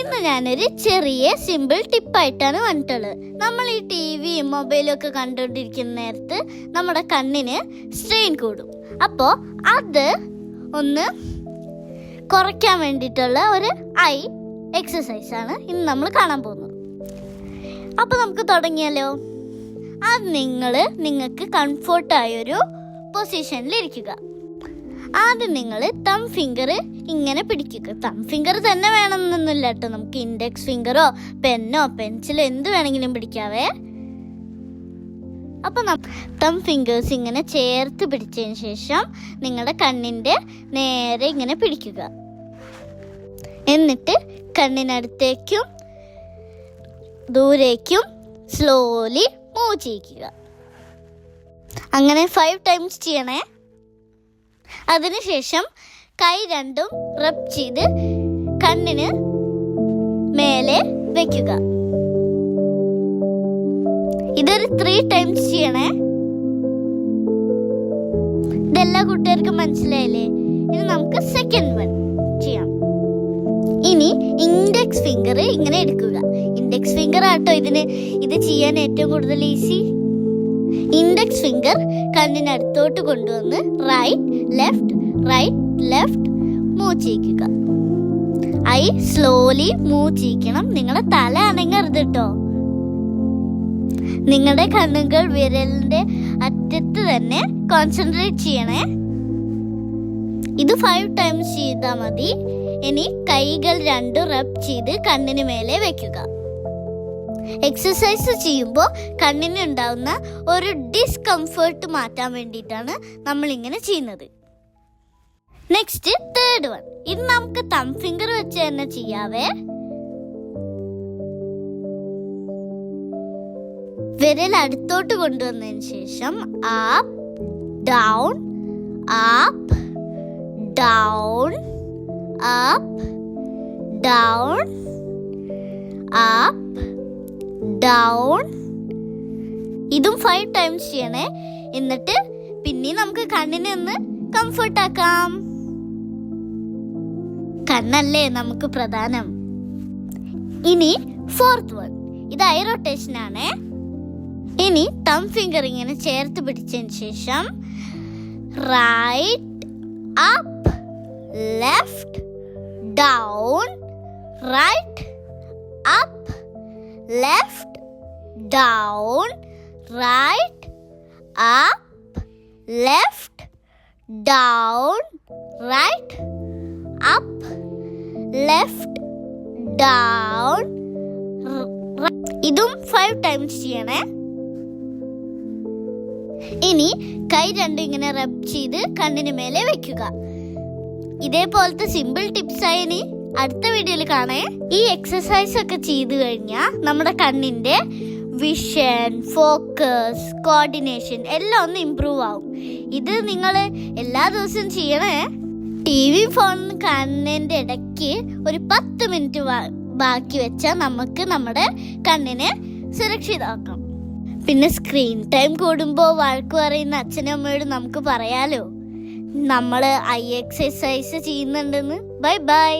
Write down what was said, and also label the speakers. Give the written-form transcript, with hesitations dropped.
Speaker 1: ഇന്ന് ഞാനൊരു ചെറിയ സിമ്പിൾ ടിപ്പായിട്ടാണ് വന്നിട്ടുള്ളത്. നമ്മൾ ഈ ടിവിയും മൊബൈലും ഒക്കെ കണ്ടുകൊണ്ടിരിക്കുന്ന നേരത്ത് നമ്മുടെ കണ്ണിന് സ്ട്രെയിൻ കൂടും. അപ്പോൾ അത് ഒന്ന് കുറയ്ക്കാൻ വേണ്ടിയിട്ടുള്ള ഒരു ഐ എക്സസൈസാണ് ഇന്ന് നമ്മൾ കാണാൻ പോകുന്നത്. അപ്പോൾ നമുക്ക് തുടങ്ങിയാലോ? അത് നിങ്ങൾക്ക് കംഫർട്ടായൊരു പൊസിഷനിൽ ഇരിക്കുക. ആദ്യം നിങ്ങൾ തം ഫിംഗർ ഇങ്ങനെ പിടിക്കുക. തം ഫിംഗർ തന്നെ വേണമെന്നൊന്നുമില്ല കേട്ടോ, നമുക്ക് ഇൻഡെക്സ് ഫിംഗറോ പെന്നോ പെൻസിലോ എന്ത് വേണമെങ്കിലും പിടിക്കാവേ. അപ്പം തം ഫിംഗേഴ്സ് ഇങ്ങനെ ചേർത്ത് പിടിച്ചതിന് ശേഷം നിങ്ങളുടെ കണ്ണിൻ്റെ നേരെ ഇങ്ങനെ പിടിക്കുക. എന്നിട്ട് കണ്ണിനടുത്തേക്കും ദൂരേക്കും സ്ലോലി മൂവ് ചെയ്യിക്കുക. അങ്ങനെ 5 times ചെയ്യണേ. അതിനുശേഷം കൈ രണ്ടും റബ് ചെയ്ത് കണ്ണിന് മേലെ വെക്കുക. ഇതൊരു 3 times ചെയ്യണേ. ഇതെല്ലാ കുട്ടികൾക്കും മനസ്സിലായില്ലേ? ഇനി നമുക്ക് സെക്കൻഡ് വൺ ചെയ്യാം. ഇനി ഇൻഡെക്സ് ഫിംഗർ ഇങ്ങനെ എടുക്കുക. ഇൻഡെക്സ് ഫിംഗർ ആട്ടോ ഇത് ചെയ്യാൻ ഏറ്റവും കൂടുതൽ ഈസി. ഇൻഡെക്സ് ഫിംഗർ കണ്ണിനടുത്തോട്ട് കൊണ്ടുവന്ന് റൈറ്റ് ലെഫ്റ്റ് മൂവ് ചെയ്യിക്കുക. ഐ സ്ലോലി മൂവ് ചെയ്യിക്കണം. നിങ്ങളുടെ തല അനങ്ങരുത് കേട്ടോ. നിങ്ങളുടെ കണ്ണുകൾ വിരലിന്റെ അറ്റത്ത് തന്നെ കോൺസെൻട്രേറ്റ് ചെയ്യണേ. ഇത് 5 times ചെയ്താൽ മതി. ഇനി കൈകൾ രണ്ടും റബ് ചെയ്ത് കണ്ണിന് മേലെ വെക്കുക. എക്സസൈസ് ചെയ്യുമ്പോൾ കണ്ണിന് ഉണ്ടാവുന്ന ഒരു ഡിസ്കംഫേർട്ട് മാറ്റാൻ വേണ്ടിയിട്ടാണ് നമ്മൾ ഇങ്ങനെ ചെയ്യുന്നത്. Next third one. ഇത് നമുക്ക് തം ഫിംഗർ വെച്ച് തന്നെ ചെയ്യാവേ. വിരൽ അടുത്തോട്ട് കൊണ്ടുവന്നതിന് ശേഷം up down up down up down up down. ഇതും 5 times ചെയ്യണേ. എന്നിട്ട് പിന്നെ നമുക്ക് കണ്ണിനെ ഒന്ന് കംഫർട്ട് ആക്കാം. കണ്ണല്ലേ നമുക്ക് പ്രധാനം. ഇനി 4th വൺ. ഇത് ഐ റൊട്ടേഷൻ ആണേ. ഇനി തം ഫിംഗർ ഇങ്ങനെ ചേർത്ത് പിടിച്ചതിന് ശേഷം right up left down right up left down right up left down right up left down. ഇതും 5 times ചെയ്യണേ. ഇനി കൈ രണ്ടും ഇങ്ങനെ റബ് ചെയ്ത് കണ്ണിന് മേലെ വെക്കുക. ഇതേപോലത്തെ സിമ്പിൾ ടിപ്സ് ആയി അടുത്ത വീഡിയോയിൽ കാണേ. ഈ എക്സസൈസ് ഒക്കെ ചെയ്തു കഴിഞ്ഞാൽ നമ്മുടെ കണ്ണിന്റെ വിഷൻ, ഫോക്കസ്, കോർഡിനേഷൻ എല്ലാം ഒന്ന് ഇമ്പ്രൂവ് ആവും. ഇത് നിങ്ങൾ എല്ലാ ദിവസവും ചെയ്യണേ. TV ഫോൺ കണ്ണിന്റെ ഇടയ്ക്ക് ഒരു 10 minute ബാക്കി വെച്ചാൽ നമുക്ക് നമ്മുടെ കണ്ണിനെ സുരക്ഷിതമാക്കാം. പിന്നെ സ്ക്രീൻ ടൈം കൂടുമ്പോൾ വഴക്ക് പറയുന്ന അച്ഛനും അമ്മയോട് നമുക്ക് പറയാലോ നമ്മൾ ഐ എക്സസൈസ് ചെയ്യുന്നുണ്ടെന്ന്. ബൈ.